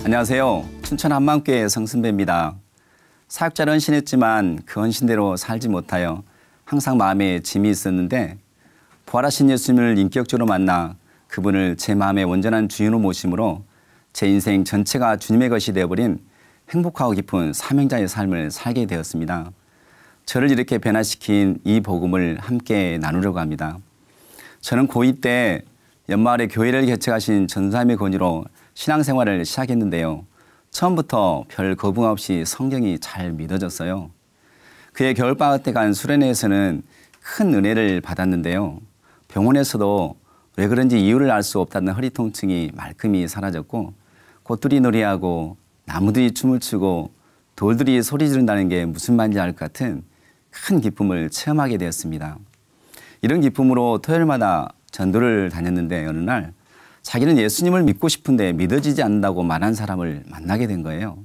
안녕하세요. 춘천 한마음교회 성순배입니다. 사역자를 헌신했지만 그 헌신대로 살지 못하여 항상 마음에 짐이 있었는데 부활하신 예수님을 인격적으로 만나 그분을 제 마음의 온전한 주인으로 모심으로 제 인생 전체가 주님의 것이 되어버린 행복하고 깊은 사명자의 삶을 살게 되었습니다. 저를 이렇게 변화시킨 이 복음을 함께 나누려고 합니다. 저는 고2 때 연말에 교회를 개척하신 전사님의 권유로 신앙생활을 시작했는데요. 처음부터 별 거부감 없이 성경이 잘 믿어졌어요. 그의 겨울방학 때 간 수련회에서는 큰 은혜를 받았는데요. 병원에서도 왜 그런지 이유를 알 수 없다는 허리 통증이 말끔히 사라졌고 꽃들이 노래하고 나무들이 춤을 추고 돌들이 소리 지른다는 게 무슨 말인지 알 것 같은 큰 기쁨을 체험하게 되었습니다. 이런 기쁨으로 토요일마다 전도를 다녔는데 어느 날 자기는 예수님을 믿고 싶은데 믿어지지 않는다고 말한 사람을 만나게 된 거예요.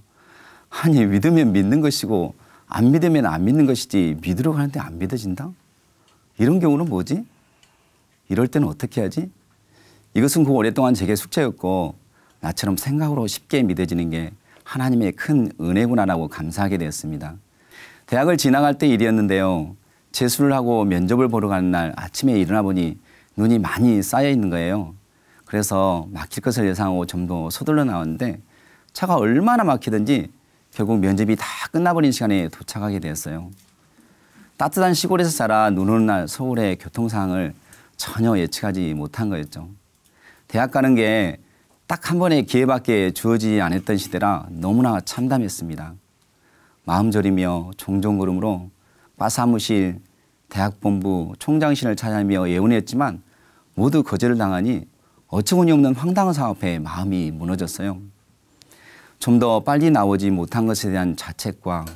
아니 믿으면 믿는 것이고 안 믿으면 안 믿는 것이지 믿으려고 하는데 안 믿어진다? 이런 경우는 뭐지? 이럴 때는 어떻게 하지? 이것은 그 오랫동안 제게 숙제였고 나처럼 생각으로 쉽게 믿어지는 게 하나님의 큰 은혜구나라고 감사하게 되었습니다. 대학을 지나갈 때 일이었는데요. 재수를 하고 면접을 보러 가는 날 아침에 일어나 보니 눈이 많이 쌓여 있는 거예요. 그래서 막힐 것을 예상하고 좀 더 서둘러 나왔는데 차가 얼마나 막히든지 결국 면접이 다 끝나버린 시간에 도착하게 되었어요. 따뜻한 시골에서 살아 눈 오는 날 서울의 교통 상황을 전혀 예측하지 못한 거였죠. 대학 가는 게 딱 한 번의 기회밖에 주어지지 않았던 시대라 너무나 참담했습니다. 마음 졸이며 종종 걸음으로 과사무실, 대학본부, 총장실을 찾아다니며 예언했지만 모두 거절을 당하니 어처구니 없는 황당한 사업에 마음이 무너졌어요. 좀 더 빨리 나오지 못한 것에 대한 자책과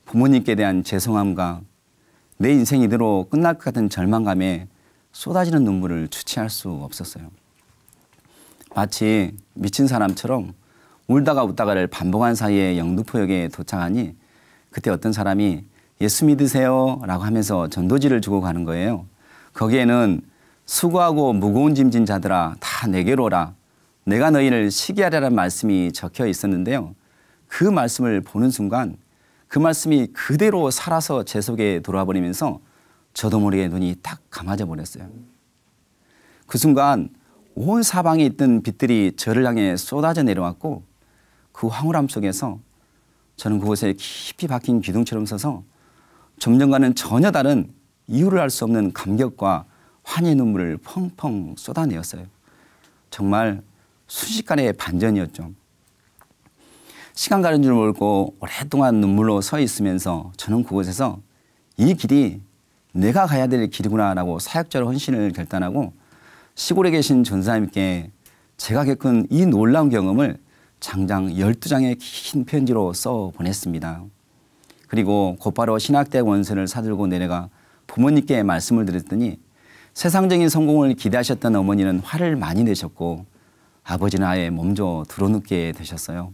부모님께 대한 죄송함과 내 인생이 이대로 끝날 것 같은 절망감에 쏟아지는 눈물을 주체할 수 없었어요. 마치 미친 사람처럼 울다가 웃다가를 반복한 사이에 영등포역에 도착하니 그때 어떤 사람이 예수 믿으세요 라고 하면서 전도지를 주고 가는 거예요. 거기에는 수고하고 무거운 짐진 자들아 다 내게로 오라. 내가 너희를 쉬게 하리라는 말씀이 적혀 있었는데요. 그 말씀을 보는 순간 그 말씀이 그대로 살아서 제 속에 들어와 버리면서 저도 모르게 눈이 딱 감아져 버렸어요. 그 순간 온 사방에 있던 빛들이 저를 향해 쏟아져 내려왔고 그 황홀함 속에서 저는 그곳에 깊이 박힌 기둥처럼 서서 좀 전과는 전혀 다른 이유를 알 수 없는 감격과 환희의 눈물을 펑펑 쏟아내었어요. 정말 순식간의 반전이었죠. 시간 가는 줄 모르고 오랫동안 눈물로 서 있으면서 저는 그곳에서 이 길이 내가 가야 될 길이구나라고 사역자로 헌신을 결단하고 시골에 계신 전사님께 제가 겪은 이 놀라운 경험을 장장 12장의 긴 편지로 써 보냈습니다. 그리고 곧바로 신학대학 원서를 사들고 내려가 부모님께 말씀을 드렸더니 세상적인 성공을 기대하셨던 어머니는 화를 많이 내셨고 아버지는 아예 몸져 들어눕게 되셨어요.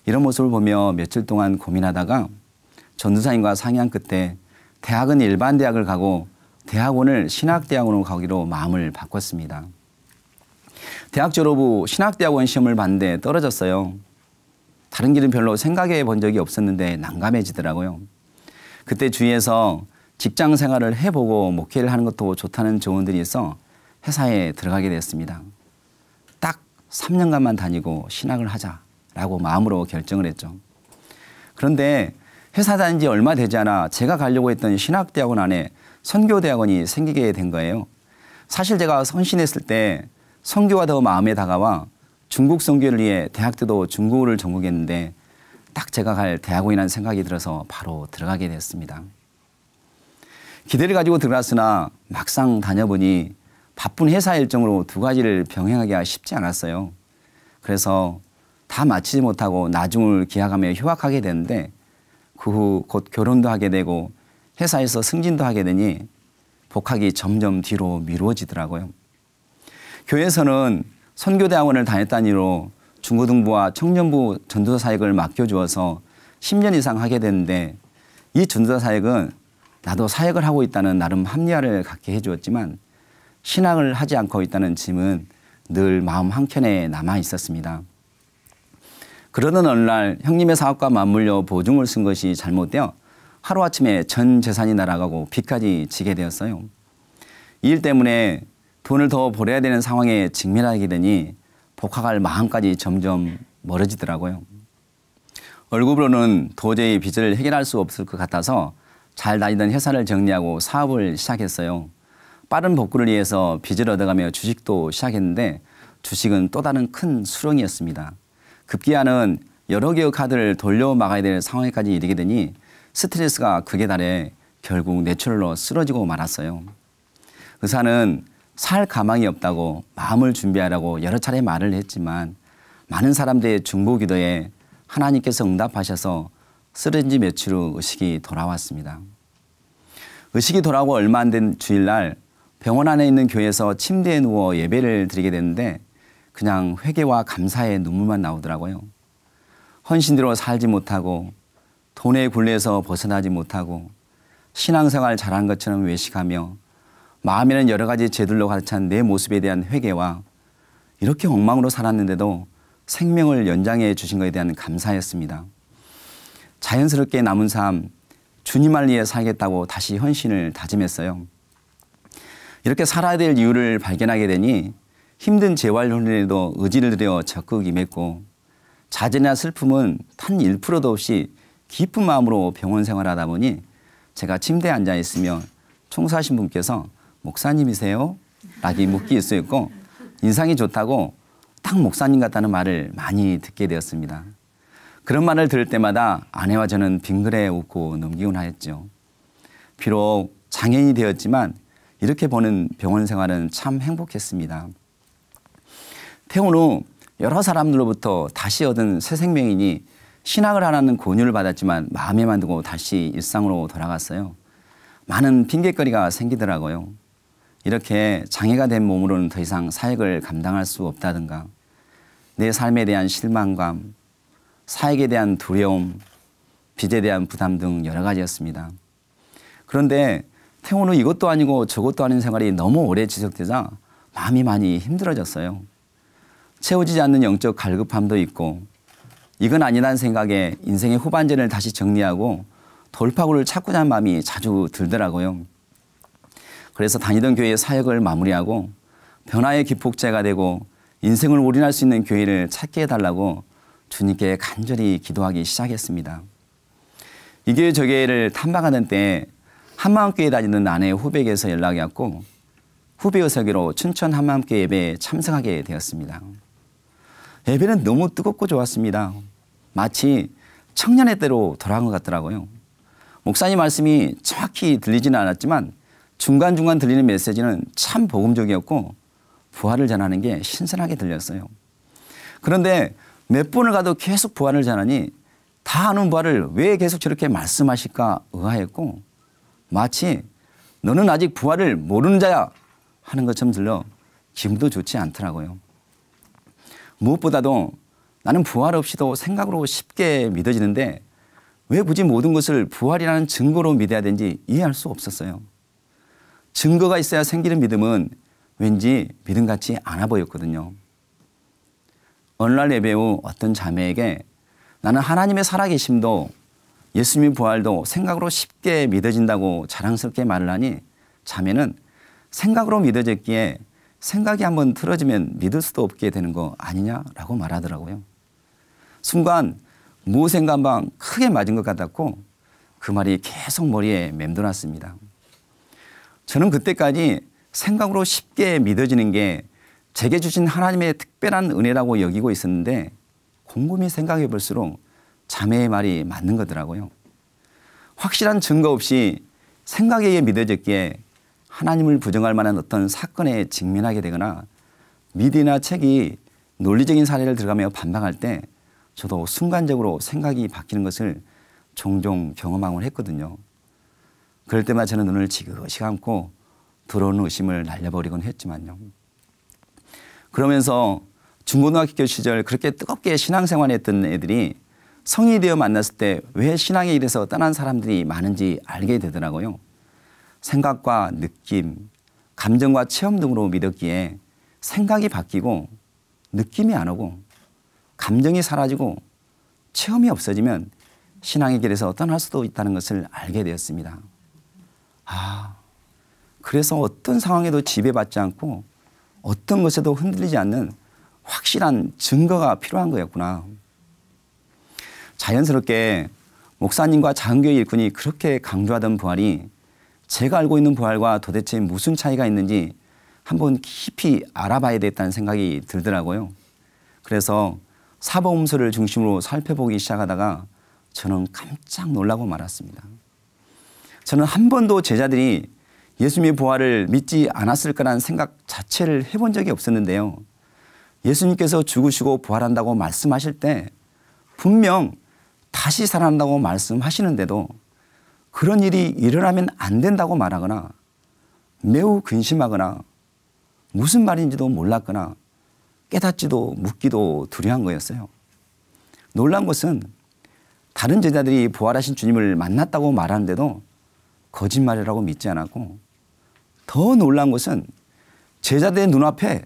이런 모습을 보며 며칠 동안 고민하다가 전도사님과 상의한 끝에 대학은 일반 대학을 가고 대학원을 신학대학원으로 가기로 마음을 바꿨습니다. 대학 졸업 후 신학대학원 시험을 봤는데 떨어졌어요. 다른 길은 별로 생각해 본 적이 없었는데 난감해지더라고요. 그때 주위에서 직장 생활을 해보고 목회를 하는 것도 좋다는 조언들이 있어 회사에 들어가게 됐습니다. 딱 3년간만 다니고 신학을 하자라고 마음으로 결정을 했죠. 그런데 회사 다닌 지 얼마 되지 않아 제가 가려고 했던 신학대학원 안에 선교대학원이 생기게 된 거예요. 사실 제가 헌신했을 때 선교가 더 마음에 다가와 중국 선교를 위해 대학 때도 중국어를 전공했는데 딱 제가 갈 대학원이라는 생각이 들어서 바로 들어가게 됐습니다. 기대를 가지고 들어갔으나 막상 다녀보니 바쁜 회사 일정으로 두 가지를 병행하기가 쉽지 않았어요. 그래서 다 마치지 못하고 나중을 기약하며 휴학하게 됐는데 그 후 곧 결혼도 하게 되고 회사에서 승진도 하게 되니 복학이 점점 뒤로 미루어지더라고요. 교회에서는 선교대학원을 다녔다는 이유로 중고등부와 청년부 전도사 사역을 맡겨주어서 10년 이상 하게 됐는데 이 전도사 사역은 나도 사역을 하고 있다는 나름 합리화를 갖게 해주었지만 신앙을 하지 않고 있다는 짐은 늘 마음 한켠에 남아 있었습니다. 그러던 어느 날 형님의 사업과 맞물려 보증을 쓴 것이 잘못되어 하루아침에 전 재산이 날아가고 빚까지 지게 되었어요. 이 일 때문에 돈을 더 벌어야 되는 상황에 직면하게 되니 복학할 마음까지 점점 멀어지더라고요. 월급으로는 도저히 빚을 해결할 수 없을 것 같아서 잘 다니던 회사를 정리하고 사업을 시작했어요. 빠른 복구를 위해서 빚을 얻어가며 주식도 시작했는데 주식은 또 다른 큰 수렁이었습니다. 급기야는 여러 개의 카드를 돌려막아야 될 상황까지 이르게 되니 스트레스가 극에 달해 결국 뇌출혈로 쓰러지고 말았어요. 의사는 살 가망이 없다고 마음을 준비하라고 여러 차례 말을 했지만 많은 사람들의 중보기도에 하나님께서 응답하셔서 쓰러진 지 며칠 후 의식이 돌아왔습니다. 의식이 돌아오고 얼마 안 된 주일날 병원 안에 있는 교회에서 침대에 누워 예배를 드리게 됐는데 그냥 회개와 감사의 눈물만 나오더라고요. 헌신대로 살지 못하고 돈의 굴레에서 벗어나지 못하고 신앙생활 잘한 것처럼 외식하며 마음에는 여러 가지 죄들로 가득 찬 내 모습에 대한 회개와 이렇게 엉망으로 살았는데도 생명을 연장해 주신 것에 대한 감사였습니다. 자연스럽게 남은 삶 주님을 위해 살겠다고 다시 헌신을 다짐했어요. 이렇게 살아야 될 이유를 발견하게 되니 힘든 재활훈련에도 의지를 들여 적극 임했고 자제나 슬픔은 단 1%도 없이 깊은 마음으로 병원 생활하다 보니 제가 침대에 앉아 있으면 총사하신 분께서 목사님이세요? 라고 묻기 있었고 인상이 좋다고 딱 목사님 같다는 말을 많이 듣게 되었습니다. 그런 말을 들을 때마다 아내와 저는 빙그레 웃고 넘기곤 하였죠. 비록 장애인이 되었지만 이렇게 보는 병원 생활은 참 행복했습니다. 퇴원 후 여러 사람들로부터 다시 얻은 새 생명이니 신학을 하라는 권유를 받았지만 마음에만 두고 다시 일상으로 돌아갔어요. 많은 핑계거리가 생기더라고요. 이렇게 장애가 된 몸으로는 더 이상 사역을 감당할 수 없다든가 내 삶에 대한 실망감, 사역에 대한 두려움, 빚에 대한 부담 등 여러 가지였습니다. 그런데 퇴원 후 이것도 아니고 저것도 아닌 생활이 너무 오래 지속되자 마음이 많이 힘들어졌어요. 채워지지 않는 영적 갈급함도 있고 이건 아니라는 생각에 인생의 후반전을 다시 정리하고 돌파구를 찾고자 하는 마음이 자주 들더라고요. 그래서 다니던 교회의 사역을 마무리하고 변화의 기폭제가 되고 인생을 올인할 수 있는 교회를 찾게 해달라고 주님께 간절히 기도하기 시작했습니다. 이 교회 저 교회를 탐방하던 때 한마음교회 다니는 아내의 후배에게서 연락이 왔고 후배의 설교로 춘천 한마음교회 예배에 참석하게 되었습니다. 예배는 너무 뜨겁고 좋았습니다. 마치 청년의 때로 돌아간 것 같더라고요. 목사님 말씀이 정확히 들리지는 않았지만 중간중간 들리는 메시지는 참 복음적이었고 부활을 전하는 게 신선하게 들렸어요. 그런데 몇 번을 가도 계속 부활을 전하니 다 아는 부활을 왜 계속 저렇게 말씀하실까 의아했고 마치 너는 아직 부활을 모르는 자야 하는 것처럼 들려 기분도 좋지 않더라고요. 무엇보다도 나는 부활 없이도 생각으로 쉽게 믿어지는데 왜 굳이 모든 것을 부활이라는 증거로 믿어야 되는지 이해할 수 없었어요. 증거가 있어야 생기는 믿음은 왠지 믿음 같지 않아 보였거든요. 어느 날 예배 후 어떤 자매에게 나는 하나님의 살아계심도 예수님 부활도 생각으로 쉽게 믿어진다고 자랑스럽게 말을 하니 자매는 생각으로 믿어졌기에 생각이 한번 틀어지면 믿을 수도 없게 되는 거 아니냐라고 말하더라고요. 순간 무엇인가 한방 크게 맞은 것 같았고 그 말이 계속 머리에 맴돌았습니다. 저는 그때까지 생각으로 쉽게 믿어지는 게 제게 주신 하나님의 특별한 은혜라고 여기고 있었는데 곰곰이 생각해 볼수록 자매의 말이 맞는 거더라고요. 확실한 증거 없이 생각에 의해 믿어졌기에 하나님을 부정할 만한 어떤 사건에 직면하게 되거나 미디어나 책이 논리적인 사례를 들어가며 반박할 때 저도 순간적으로 생각이 바뀌는 것을 종종 경험하곤 했거든요. 그럴 때마다 저는 눈을 지그시 감고 들어오는 의심을 날려버리곤 했지만요. 그러면서 중고등학교 시절 그렇게 뜨겁게 신앙생활했던 애들이 성인이 되어 만났을 때 왜 신앙에 이래서 떠난 사람들이 많은지 알게 되더라고요. 생각과 느낌, 감정과 체험 등으로 믿었기에 생각이 바뀌고 느낌이 안 오고 감정이 사라지고 체험이 없어지면 신앙의 길에서 떠날 수도 있다는 것을 알게 되었습니다. 그래서 어떤 상황에도 지배받지 않고 어떤 것에도 흔들리지 않는 확실한 증거가 필요한 거였구나. 자연스럽게 목사님과 작은교회 일꾼이 그렇게 강조하던 부활이 제가 알고 있는 부활과 도대체 무슨 차이가 있는지 한번 깊이 알아봐야 되겠다는 생각이 들더라고요. 그래서 사복음서를 중심으로 살펴보기 시작하다가 저는 깜짝 놀라고 말았습니다. 저는 한 번도 제자들이 예수님의 부활을 믿지 않았을 거라는 생각 자체를 해본 적이 없었는데요. 예수님께서 죽으시고 부활한다고 말씀하실 때 분명 다시 살아난다고 말씀하시는데도 그런 일이 일어나면 안 된다고 말하거나 매우 근심하거나 무슨 말인지도 몰랐거나 깨닫지도 묻기도 두려운 거였어요. 놀란 것은 다른 제자들이 부활하신 주님을 만났다고 말하는데도 거짓말이라고 믿지 않았고, 더 놀란 것은 제자들의 눈앞에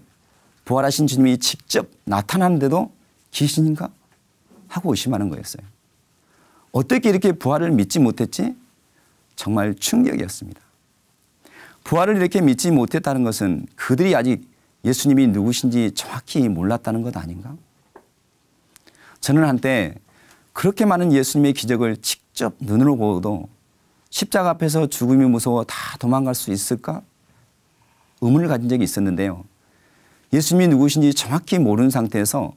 부활하신 주님이 직접 나타나는데도 귀신인가 하고 의심하는 거였어요. 어떻게 이렇게 부활을 믿지 못했지? 정말 충격이었습니다. 부활을 이렇게 믿지 못했다는 것은 그들이 아직 예수님이 누구신지 정확히 몰랐다는 것 아닌가? 저는 한때 그렇게 많은 예수님의 기적을 직접 눈으로 보고도 십자가 앞에서 죽음이 무서워 다 도망갈 수 있을까? 의문을 가진 적이 있었는데요. 예수님이 누구신지 정확히 모르는 상태에서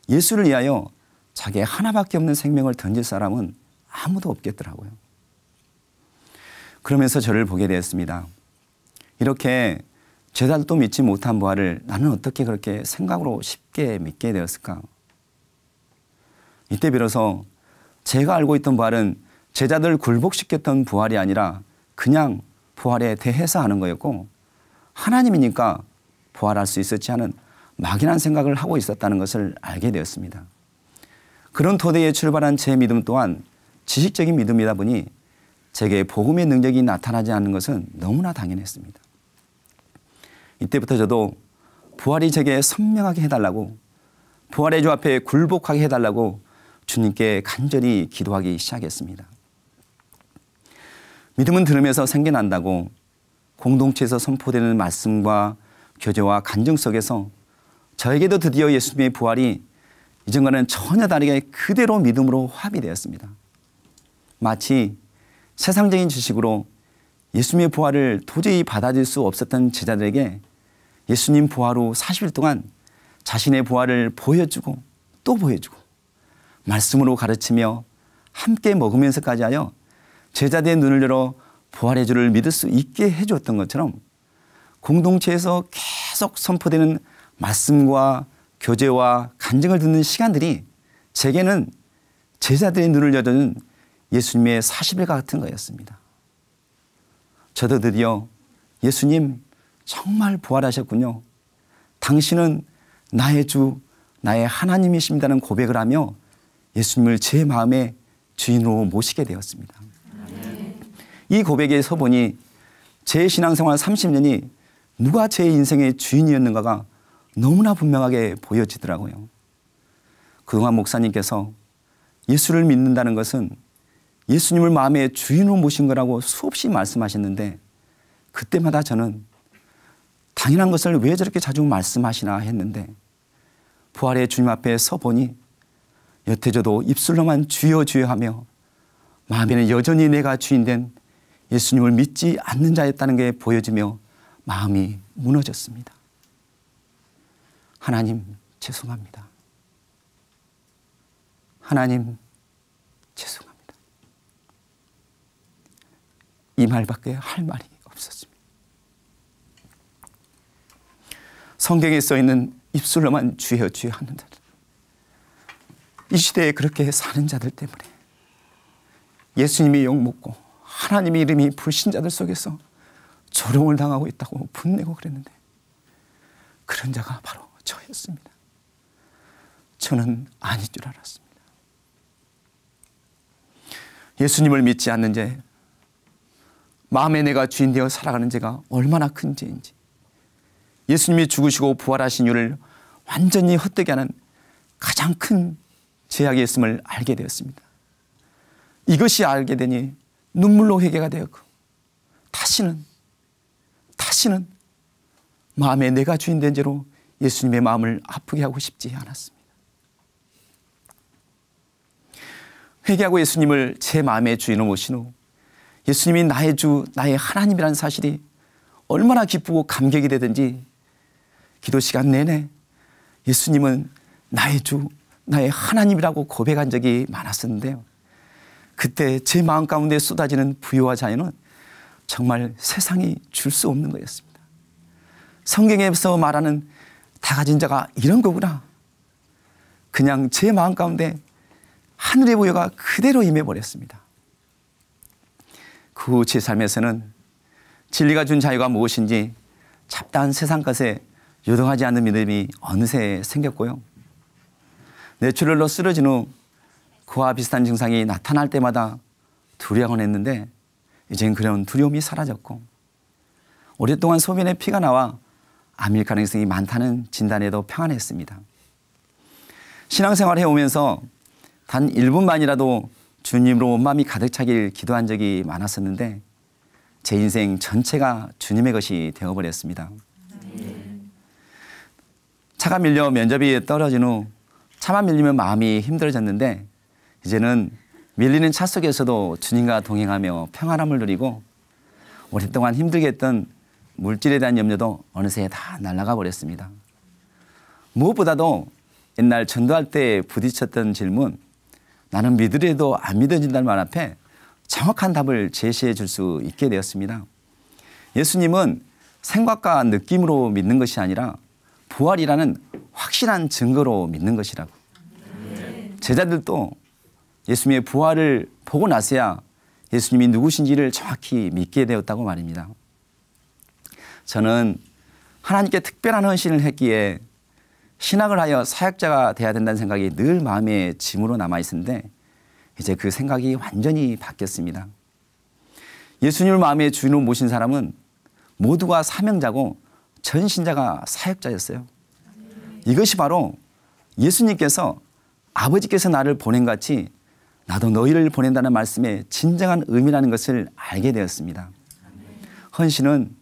예수를 위하여 자기의 하나밖에 없는 생명을 던질 사람은 아무도 없겠더라고요. 그러면서 저를 보게 되었습니다. 이렇게 제자들도 믿지 못한 부활을 나는 어떻게 그렇게 생각으로 쉽게 믿게 되었을까? 이때 비로소 제가 알고 있던 부활은 제자들을 굴복시켰던 부활이 아니라 그냥 부활에 대해서 하는 거였고, 하나님이니까 부활할 수 있었지 하는 막연한 생각을 하고 있었다는 것을 알게 되었습니다. 그런 토대에 출발한 제 믿음 또한 지식적인 믿음이다 보니 제게 복음의 능력이 나타나지 않는 것은 너무나 당연했습니다. 이때부터 저도 부활이 제게 선명하게 해달라고, 부활의 주 앞에 굴복하게 해달라고 주님께 간절히 기도하기 시작했습니다. 믿음은 들으면서 생겨난다고 공동체에서 선포되는 말씀과 교제와 간증 속에서 저에게도 드디어 예수님의 부활이 이전과는 전혀 다르게 그대로 믿음으로 화합이 되었습니다. 마치 세상적인 지식으로 예수님의 부활을 도저히 받아들일 수 없었던 제자들에게 예수님 부활 후 40일 동안 자신의 부활을 보여주고 또 보여주고 말씀으로 가르치며 함께 먹으면서까지 하여 제자들의 눈을 열어 부활의 주를 믿을 수 있게 해주었던 것처럼 공동체에서 계속 선포되는 말씀과 교제와 간증을 듣는 시간들이 제게는 제자들의 눈을 열어준 예수님의 40일과 같은 거였습니다. 저도 드디어 예수님 정말 부활하셨군요. 당신은 나의 주, 나의 하나님이십니다는 고백을 하며 예수님을 제 마음의 주인으로 모시게 되었습니다. 이 고백에 서보니 제 신앙생활 30년이 누가 제 인생의 주인이었는가가 너무나 분명하게 보여지더라고요. 그동안 목사님께서 예수를 믿는다는 것은 예수님을 마음의 주인으로 모신 거라고 수없이 말씀하셨는데, 그때마다 저는 당연한 것을 왜 저렇게 자주 말씀하시나 했는데, 부활의 주님 앞에 서보니 여태 저도 입술로만 주여 주여 하며 마음에는 여전히 내가 주인된 예수님을 믿지 않는 자였다는 게 보여지며 마음이 무너졌습니다. 하나님 죄송합니다. 하나님 죄송합니다. 이 말밖에 할 말이 없었습니다. 성경에 써있는 입술로만 주여 주여 하는 자들, 이 시대에 그렇게 사는 자들 때문에 예수님이 욕먹고 하나님의 이름이 불신자들 속에서 조롱을 당하고 있다고 분내고 그랬는데, 그런 자가 바로 저였습니다. 저는 아닐 줄 알았습니다. 예수님을 믿지 않는 죄, 마음에 내가 주인 되어 살아가는 죄가 얼마나 큰 죄인지, 예수님이 죽으시고 부활하신 이유를 완전히 헛되게 하는 가장 큰 죄악이 있음을 알게 되었습니다. 이것이 알게 되니 눈물로 회개가 되었고 다시는 마음에 내가 주인 된 죄로 예수님의 마음을 아프게 하고 싶지 않았습니다. 회개하고 예수님을 제 마음의 주인으로 모신 후 예수님이 나의 주, 나의 하나님이라는 사실이 얼마나 기쁘고 감격이 되든지 기도 시간 내내 예수님은 나의 주, 나의 하나님이라고 고백한 적이 많았었는데요. 그때 제 마음 가운데 쏟아지는 부요와 자유는 정말 세상이 줄 수 없는 거였습니다. 성경에서 말하는 다 가진 자가 이런 거구나. 그냥 제 마음 가운데 하늘의 부요가 그대로 임해버렸습니다. 그 후 제 삶에서는 진리가 준 자유가 무엇인지 잡다한 세상 것에 요동하지 않는 믿음이 어느새 생겼고요. 뇌출혈로 쓰러진 후 그와 비슷한 증상이 나타날 때마다 두려워만 했는데 이젠 그런 두려움이 사라졌고 오랫동안 소변에 피가 나와 암일 가능성이 많다는 진단에도 평안했습니다. 신앙생활을 해오면서 단 1분만이라도 주님으로 온 마음이 가득 차길 기도한 적이 많았었는데 제 인생 전체가 주님의 것이 되어버렸습니다. 차가 밀려 면접이 떨어진 후 차만 밀리면 마음이 힘들어졌는데 이제는 밀리는 차 속에서도 주님과 동행하며 평안함을 누리고 오랫동안 힘들게 했던 물질에 대한 염려도 어느새 다 날아가 버렸습니다. 무엇보다도 옛날 전도할 때 부딪혔던 질문, 나는 믿으려도 안 믿어진다는 말 앞에 정확한 답을 제시해 줄 수 있게 되었습니다. 예수님은 생각과 느낌으로 믿는 것이 아니라 부활이라는 확실한 증거로 믿는 것이라고. 제자들도 예수님의 부활을 보고 나서야 예수님이 누구신지를 정확히 믿게 되었다고 말입니다. 저는 하나님께 특별한 헌신을 했기에 신학을 하여 사역자가 돼야 된다는 생각이 늘 마음에 짐으로 남아있었는데 이제 그 생각이 완전히 바뀌었습니다. 예수님을 마음의 주인으로 모신 사람은 모두가 사명자고 전신자가 사역자였어요. 이것이 바로 예수님께서 아버지께서 나를 보낸 같이 나도 너희를 보낸다는 말씀의 진정한 의미라는 것을 알게 되었습니다. 헌신은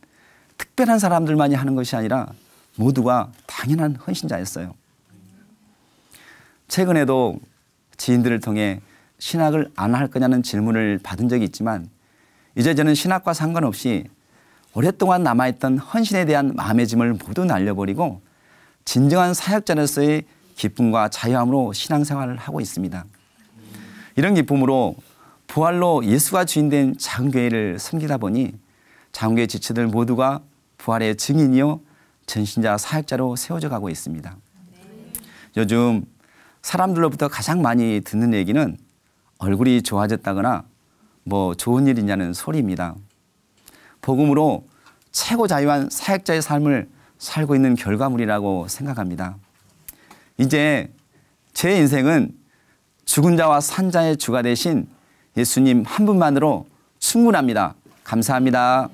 특별한 사람들만이 하는 것이 아니라 모두가 당연한 헌신자였어요. 최근에도 지인들을 통해 신학을 안 할 거냐는 질문을 받은 적이 있지만 이제 저는 신학과 상관없이 오랫동안 남아있던 헌신에 대한 마음의 짐을 모두 날려버리고 진정한 사역자로서의 기쁨과 자유함으로 신앙생활을 하고 있습니다. 이런 기쁨으로 부활로 예수가 주인된 작은 교회를 섬기다 보니 작은 교회 지체들 모두가 부활의 증인이요 전신자 사역자로 세워져 가고 있습니다. 요즘 사람들로부터 가장 많이 듣는 얘기는 얼굴이 좋아졌다거나 뭐 좋은 일이냐는 소리입니다. 복음으로 최고 자유한 사역자의 삶을 살고 있는 결과물이라고 생각합니다. 이제 제 인생은 죽은 자와 산 자의 주가 되신 예수님 한 분만으로 충분합니다. 감사합니다.